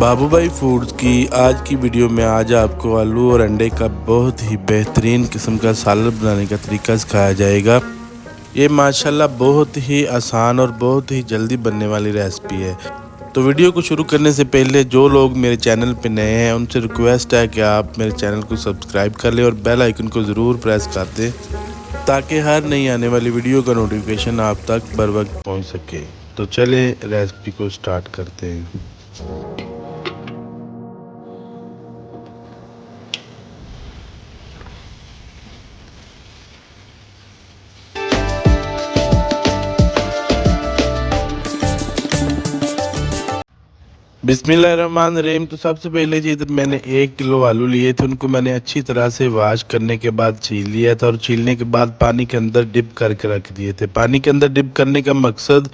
बाबू भाई फूड्स की आज की वीडियो में आज आपको आलू और अंडे का बहुत ही बेहतरीन किस्म का सालन बनाने का तरीका सिखाया जाएगा। ये माशाल्लाह बहुत ही आसान और बहुत ही जल्दी बनने वाली रेसिपी है। तो वीडियो को शुरू करने से पहले जो लोग मेरे चैनल पे नए हैं उनसे रिक्वेस्ट है कि आप मेरे चैनल को सब्सक्राइब कर लें और बेल आइकन को ज़रूर प्रेस कर दें ताकि हर नई आने वाली वीडियो का नोटिफिकेशन आप तक बर वक्त पहुँच सके। तो चलें रेसिपी को स्टार्ट करते हैं। बिस्मिल्लाहिर्रहमानिर्रहीम। तो सबसे पहले जी इधर मैंने 1 किलो आलू लिए थे, उनको मैंने अच्छी तरह से वॉश करने के बाद छील लिया था और छीलने के बाद पानी के अंदर डिप करके रख दिए थे। पानी के अंदर डिप करने का मकसद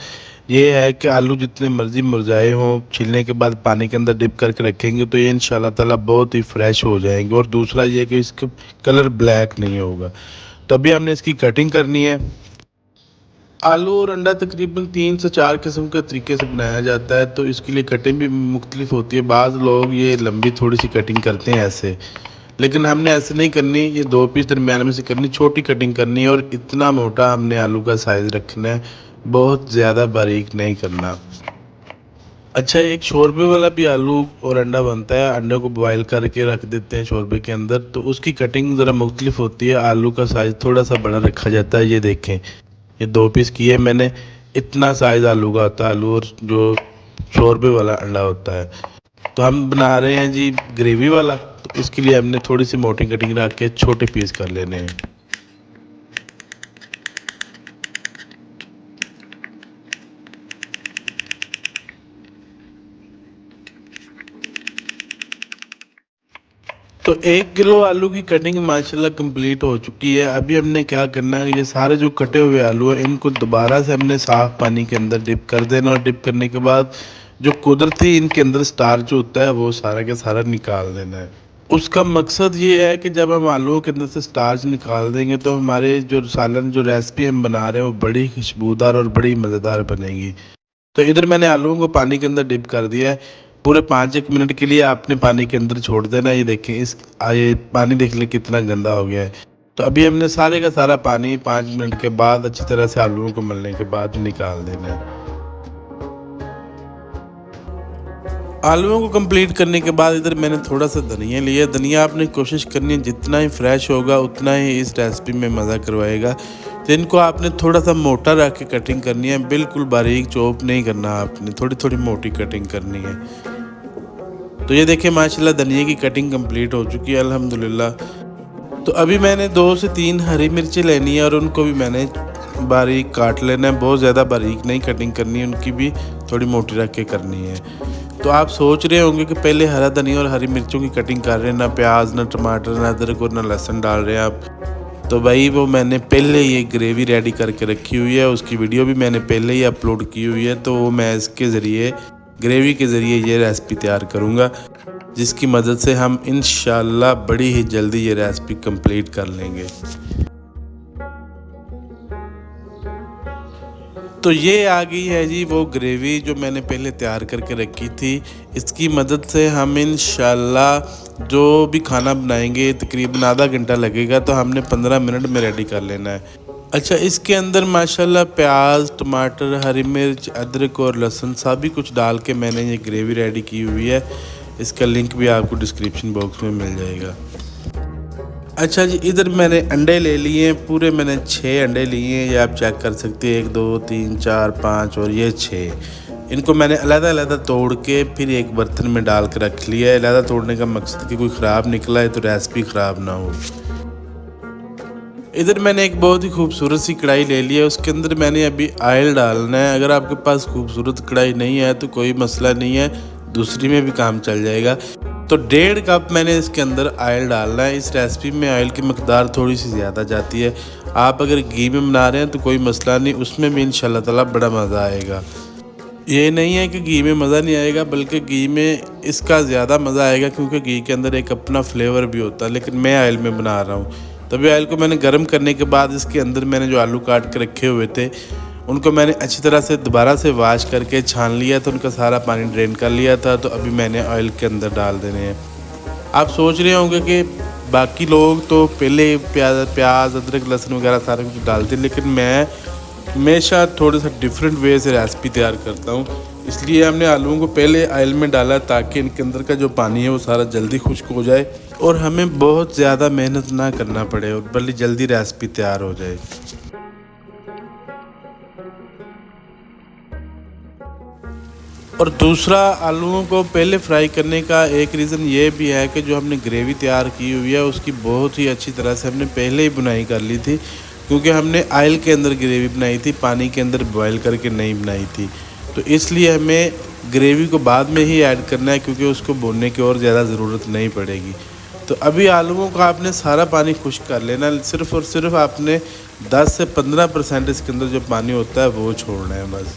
ये है कि आलू जितने मर्जी मुरझाए हों, छीलने के बाद पानी के अंदर डिप करके रखेंगे तो ये इंशाल्लाह ताला बहुत ही फ्रेश हो जाएंगे। और दूसरा ये कि इसका कलर ब्लैक नहीं होगा। तो अभी हमने इसकी कटिंग करनी है। आलू और अंडा तकरीबन 3 से 4 किस्म के तरीके से बनाया जाता है, तो इसके लिए कटिंग भी मुख्तलिफ होती है। बाज़ लोग ये लंबी थोड़ी सी कटिंग करते हैं ऐसे, लेकिन हमने ऐसे नहीं करनी। ये 2 पीस दरमियान में से करनी, छोटी कटिंग करनी है और इतना मोटा हमने आलू का साइज़ रखना है, बहुत ज़्यादा बारीक नहीं करना। अच्छा, एक शोरबे वाला भी आलू और अंडा बनता है। अंडे को बॉयल करके रख देते हैं शोरबे के अंदर, तो उसकी कटिंग ज़रा मुख्तलिफ होती है। आलू का साइज़ थोड़ा सा बड़ा रखा जाता है। ये देखें, ये 2 पीस किए मैंने, इतना साइज़ आलू का होता है, आलू और जो शोरबे वाला अंडा होता है। तो हम बना रहे हैं जी ग्रेवी वाला, तो इसके लिए हमने थोड़ी सी मोटी कटिंग रख के छोटे पीस कर लेने हैं। तो 1 किलो आलू की कटिंग माशाल्लाह कंप्लीट हो चुकी है। अभी हमने क्या करना है, ये सारे जो कटे हुए आलू हैं इनको दोबारा से हमने साफ पानी के अंदर डिप कर देना और डिप करने के बाद जो कुदरती इनके अंदर स्टार्च होता है वो सारा के सारा निकाल देना है। उसका मकसद ये है कि जब हम आलूओं के अंदर से स्टार्च निकाल देंगे तो हमारे जो सालन जो रेसिपी हम बना रहे हैं वो बड़ी खुशबूदार और बड़ी मज़ेदार बनेगी। तो इधर मैंने आलूओं को पानी के अंदर डिप कर दिया है। पूरे 5-1 मिनट के लिए आपने पानी के अंदर छोड़ देना। ये देखें, ये पानी देख लें कितना गंदा हो गया है। तो अभी हमने सारे का सारा पानी 5 मिनट के बाद अच्छी तरह से आलूओं को मलने के बाद निकाल देना है। आलूओं को कंप्लीट करने के बाद इधर मैंने थोड़ा सा धनिया लिया। धनिया आपने कोशिश करनी है जितना ही फ्रेश होगा उतना ही इस रेसिपी में मज़ा करवाएगा। तो इनको आपने थोड़ा सा मोटा रख के कटिंग करनी है, बिल्कुल बारीक चॉप नहीं करना, आपने थोड़ी थोड़ी मोटी कटिंग करनी है। तो ये देखिए माशाल्लाह धनिया की कटिंग कंप्लीट हो चुकी है अल्हम्दुलिल्लाह। तो अभी मैंने 2 से 3 हरी मिर्ची लेनी है और उनको भी मैंने बारीक काट लेना है। बहुत ज़्यादा बारीक नहीं कटिंग करनी है, उनकी भी थोड़ी मोटी रख के करनी है। तो आप सोच रहे होंगे कि पहले हरा धनिया और हरी मिर्चों की कटिंग कर रहे हैं, ना प्याज ना टमाटर ना अदरक और ना लहसुन डाल रहे हैं आप। तो भाई वो मैंने पहले ये ग्रेवी रेडी करके रखी हुई है, उसकी वीडियो भी मैंने पहले ही अपलोड की हुई है। तो वो मैं इसके ज़रिए ग्रेवी के ज़रिए ये रेसिपी तैयार करूँगा, जिसकी मदद से हम इंशाल्लाह बड़ी ही जल्दी ये रेसिपी कंप्लीट कर लेंगे। तो ये आ गई है जी वो ग्रेवी जो मैंने पहले तैयार करके रखी थी। इसकी मदद से हम इंशाल्लाह जो भी खाना बनाएंगे तकरीबन आधा घंटा लगेगा, तो हमने 15 मिनट में रेडी कर लेना है। अच्छा, इसके अंदर माशाल्लाह प्याज टमाटर हरी मिर्च अदरक और लहसुन सभी कुछ डाल के मैंने ये ग्रेवी रेडी की हुई है। इसका लिंक भी आपको डिस्क्रिप्शन बॉक्स में मिल जाएगा। अच्छा जी, इधर मैंने अंडे ले लिए हैं, पूरे मैंने 6 अंडे लिए हैं। ये आप चेक कर सकते हैं, 1 2 3 4 5 और ये 6। इनको मैंने अलग-अलग तोड़ के फिर एक बर्तन में डाल के रख लिया है। अलग तोड़ने का मकसद कि कोई ख़राब निकला है तो रेसिपी ख़राब ना हो। इधर मैंने एक बहुत ही खूबसूरत सी कढ़ाई ले ली है, उसके अंदर मैंने अभी ऑयल डालना है। अगर आपके पास खूबसूरत कढ़ाई नहीं है तो कोई मसला नहीं है, दूसरी में भी काम चल जाएगा। तो 1.5 कप मैंने इसके अंदर ऑयल डालना है। इस रेसिपी में ऑयल की मकदार थोड़ी सी ज़्यादा जाती है। आप अगर घी में बना रहे हैं तो कोई मसला नहीं, उसमें भी इंशाल्लाह ताला बड़ा मज़ा आएगा। ये नहीं है कि घी में मज़ा नहीं आएगा, बल्कि घी में इसका ज़्यादा मज़ा आएगा, क्योंकि घी के अंदर एक अपना फ्लेवर भी होता है। लेकिन मैं ऑयल में बना रहा हूँ। तभी ऑयल को मैंने गर्म करने के बाद इसके अंदर मैंने जो आलू काट के रखे हुए थे उनको मैंने अच्छी तरह से दोबारा से वॉश करके छान लिया था, उनका सारा पानी ड्रेन कर लिया था। तो अभी मैंने ऑयल के अंदर डाल देने हैं। आप सोच रहे होंगे कि बाकी लोग तो पहले प्याज अदरक लहसुन वगैरह सारा कुछ डालते हैं, लेकिन मैं हमेशा थोड़ा सा डिफरेंट वे से रेसिपी तैयार करता हूँ। इसलिए हमने आलूओं को पहले ऑयल में डाला ताकि इनके अंदर का जो पानी है वो सारा जल्दी खुश्क हो जाए और हमें बहुत ज़्यादा मेहनत ना करना पड़े और बल्कि जल्दी रेसिपी तैयार हो जाए। और दूसरा, आलूओं को पहले फ्राई करने का एक रीज़न ये भी है कि जो हमने ग्रेवी तैयार की हुई है उसकी बहुत ही अच्छी तरह से हमने पहले ही बुनाई कर ली थी, क्योंकि हमने ऑयल के अंदर ग्रेवी बनाई थी, पानी के अंदर बॉयल करके नहीं बनाई थी। तो इसलिए हमें ग्रेवी को बाद में ही ऐड करना है, क्योंकि उसको भूनने की और ज़्यादा ज़रूरत नहीं पड़ेगी। तो अभी आलूओं का आपने सारा पानी खुश्क कर लेना, सिर्फ़ और सिर्फ आपने 10 से 15% इसके अंदर जो पानी होता है वो छोड़ना है बस।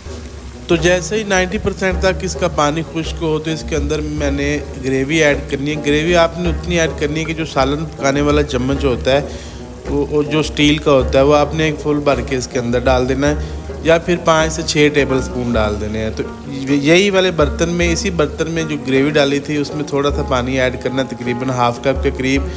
तो जैसे ही 90% तक इसका पानी खुश्क हो तो इसके अंदर मैंने ग्रेवी ऐड करनी है। ग्रेवी आपने उतनी ऐड करनी है कि जो सालन पकाने वाला चम्मच होता है वो जो स्टील का होता है वो आपने एक फुल भर के इसके अंदर डाल देना है, या फिर 5 से 6 टेबल स्पून डाल देने हैं। तो यही वाले बर्तन में, इसी बर्तन में जो ग्रेवी डाली थी उसमें थोड़ा सा पानी ऐड करना, तकरीबन हाफ कप के करीब,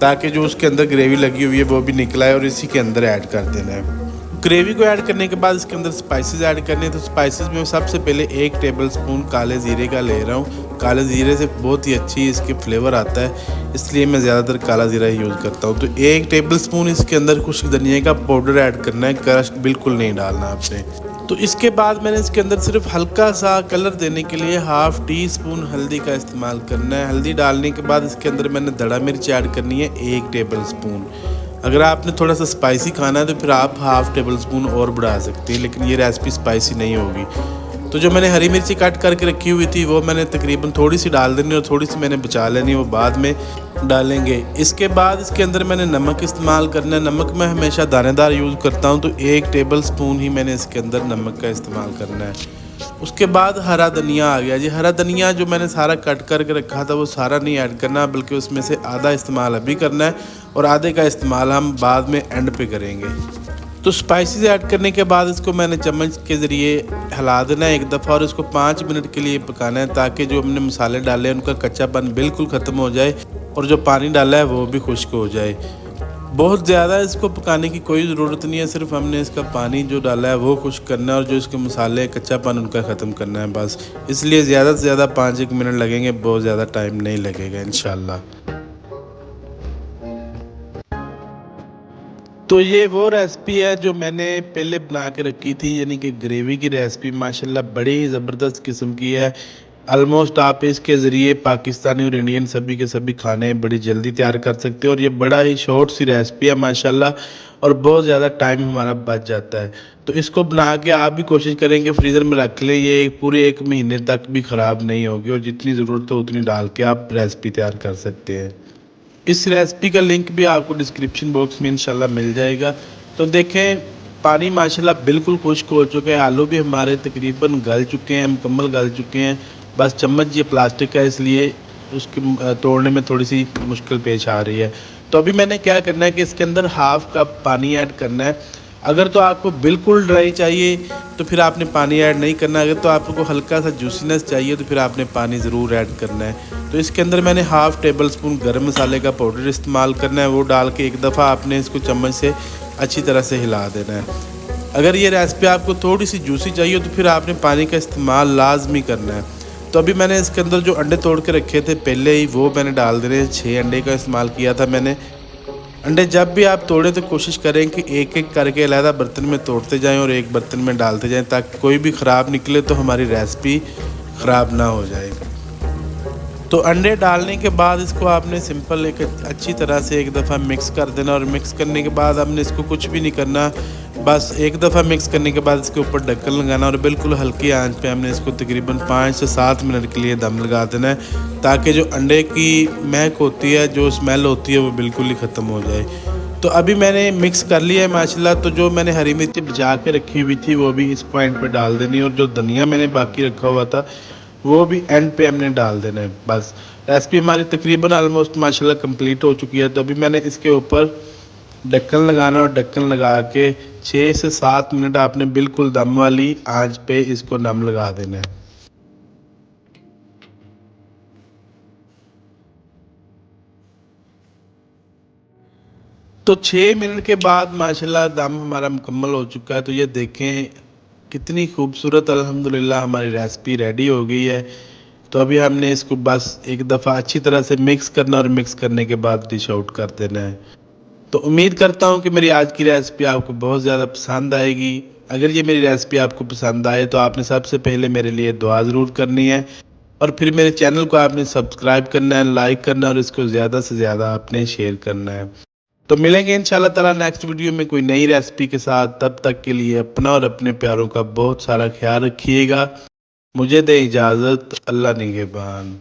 ताकि जो उसके अंदर ग्रेवी लगी हुई है वो भी निकल आए, और इसी के अंदर ऐड कर देना है। ग्रेवी को ऐड करने के बाद इसके अंदर स्पाइसेस ऐड करने हैं। तो स्पाइसेस में सबसे पहले 1 टेबल स्पून काले ज़ीरे का ले रहा हूँ। काले ज़ीरे से बहुत ही अच्छी इसके फ्लेवर आता है, इसलिए मैं ज़्यादातर काला ज़ीरा ही यूज़ करता हूँ। तो 1 टेबल स्पून इसके अंदर खुश्क धनिया का पाउडर ऐड करना है, क्रश बिल्कुल नहीं डालना आपने। तो इसके बाद मैंने इसके अंदर सिर्फ हल्का सा कलर देने के लिए हाफ़ टी स्पून हल्दी का इस्तेमाल करना है। हल्दी डालने के बाद इसके अंदर मैंने धड़ा मिर्च ऐड करनी है 1 टेबल स्पून। अगर आपने थोड़ा सा स्पाइसी खाना है तो फिर आप हाफ़ टेबल स्पून और बढ़ा सकते हैं, लेकिन ये रेसिपी स्पाइसी नहीं होगी। तो जो मैंने हरी मिर्ची कट करके रखी हुई थी वो मैंने तकरीबन थोड़ी सी डाल देनी, और थोड़ी सी मैंने बचा लेनी, वो बाद में डालेंगे। इसके बाद इसके अंदर मैंने नमक इस्तेमाल करना है। नमक मैं हमेशा दानेदार यूज़ करता हूँ, तो 1 टेबल स्पून ही मैंने इसके अंदर नमक का इस्तेमाल करना है। उसके बाद हरा धनिया आ गया जी। हरा धनिया जो मैंने सारा कट करके रखा था वो सारा नहीं ऐड करना, बल्कि उसमें से आधा इस्तेमाल अभी करना है और आधे का इस्तेमाल हम बाद में एंड पे करेंगे। तो स्पाइसेस ऐड करने के बाद इसको मैंने चम्मच के ज़रिए हिला देना है एक दफ़ा, और इसको 5 मिनट के लिए पकाना है, ताकि जो हमने मसाले डाले हैं उनका कच्चापन बिल्कुल ख़त्म हो जाए और जो पानी डाला है वो भी खुश्क हो जाए। बहुत ज़्यादा इसको पकाने की कोई ज़रूरत नहीं है, सिर्फ हमने इसका पानी जो डाला है वो खुश्क करना है और जो इसके मसाले कच्चापन उनका ख़त्म करना है बस। इसलिए ज़्यादा से ज़्यादा 5-1 मिनट लगेंगे, बहुत ज़्यादा टाइम नहीं लगेगा इंशाल्लाह। तो ये वो रेसिपी है जो मैंने पहले बना के रखी थी, यानी कि ग्रेवी की रेसिपी माशाल्लाह बड़ी ही ज़बरदस्त किस्म की है। ऑलमोस्ट आप इसके ज़रिए पाकिस्तानी और इंडियन सभी के सभी खाने बड़ी जल्दी तैयार कर सकते हो, और ये बड़ा ही शॉर्ट सी रेसिपी है माशाल्लाह, और बहुत ज़्यादा टाइम हमारा बच जाता है। तो इसको बना के आप भी कोशिश करेंगे फ्रीज़र में रख लें, ये पूरे 1 महीने तक भी ख़राब नहीं होगी, और जितनी ज़रूरत हो उतनी डाल के आप रेसिपी तैयार कर सकते हैं। इस रेसिपी का लिंक भी आपको डिस्क्रिप्शन बॉक्स में इंशाल्लाह मिल जाएगा। तो देखें, पानी माशाल्लाह बिल्कुल खुश्क हो चुके हैं, आलू भी हमारे तकरीबन गल चुके हैं, मुकम्मल गल चुके हैं। बस चम्मच ये प्लास्टिक है, इसलिए उसके तोड़ने में थोड़ी सी मुश्किल पेश आ रही है। तो अभी मैंने क्या करना है कि इसके अंदर हाफ़ कप पानी ऐड करना है। अगर तो आपको बिल्कुल ड्राई चाहिए तो फिर आपने पानी ऐड नहीं करना, अगर तो आपको हल्का सा जूसीनेस चाहिए तो फिर आपने पानी ज़रूर ऐड करना है। तो इसके अंदर मैंने हाफ़ टेबल स्पून गर्म मसाले का पाउडर इस्तेमाल करना है, वो डाल के एक दफ़ा आपने इसको चम्मच से अच्छी तरह से हिला देना है। अगर ये रेसिपी आपको थोड़ी सी जूसी चाहिए तो फिर आपने पानी का इस्तेमाल लाजमी करना है। तो अभी मैंने इसके अंदर जो अंडे तोड़ के रखे थे पहले ही, वो मैंने डाल देने। 6 अंडे का इस्तेमाल किया था मैंने। अंडे जब भी आप तोड़ें तो कोशिश करें कि एक एक करके अलहदा बर्तन में तोड़ते जाएं और एक बर्तन में डालते जाएं, ताकि कोई भी ख़राब निकले तो हमारी रेसिपी ख़राब ना हो जाए। तो अंडे डालने के बाद इसको आपने सिंपल एक अच्छी तरह से एक दफ़ा मिक्स कर देना, और मिक्स करने के बाद हमने इसको कुछ भी नहीं करना, बस एक दफ़ा मिक्स करने के बाद इसके ऊपर ढक्कन लगाना और बिल्कुल हल्की आंच पे हमने इसको तकरीबन 5 से 7 मिनट के लिए दम लगा देना है, ताकि जो अंडे की महक होती है, जो स्मेल होती है, वो बिल्कुल ही ख़त्म हो जाए। तो अभी मैंने मिक्स कर लिया है माशाल्लाह। तो जो मैंने हरी मिर्ची बचा के रखी हुई थी वो भी इस पॉइंट पर डाल देनी, और जो धनिया मैंने बाकी रखा हुआ था वो भी एंड पे हमने डाल देना है। बस रेसिपी हमारी तकरीबन ऑलमोस्ट माशाल्लाह कंप्लीट हो चुकी है। तो अभी मैंने इसके ऊपर ढक्कन लगाना और ढक्कन लगा के 6 से 7 मिनट आपने बिल्कुल दम वाली आंच पे इसको दम लगा देना है। तो 6 मिनट के बाद माशाल्लाह दम हमारा मुकम्मल हो चुका है। तो ये देखें कितनी खूबसूरत अल्हम्दुलिल्लाह हमारी रेसिपी रेडी हो गई है। तो अभी हमने इसको बस एक दफ़ा अच्छी तरह से मिक्स करना और मिक्स करने के बाद डिश आउट कर देना है। तो उम्मीद करता हूँ कि मेरी आज की रेसिपी आपको बहुत ज़्यादा पसंद आएगी। अगर ये मेरी रेसिपी आपको पसंद आए तो आपने सबसे पहले मेरे लिए दुआ ज़रूर करनी है और फिर मेरे चैनल को आपने सब्सक्राइब करना है, लाइक करना है और इसको ज़्यादा से ज़्यादा आपने शेयर करना है। तो मिलेंगे इंशाल्लाह ताला नेक्स्ट वीडियो में कोई नई रेसिपी के साथ। तब तक के लिए अपना और अपने प्यारों का बहुत सारा ख्याल रखिएगा। मुझे दे इजाज़त। अल्लाह निगहबान।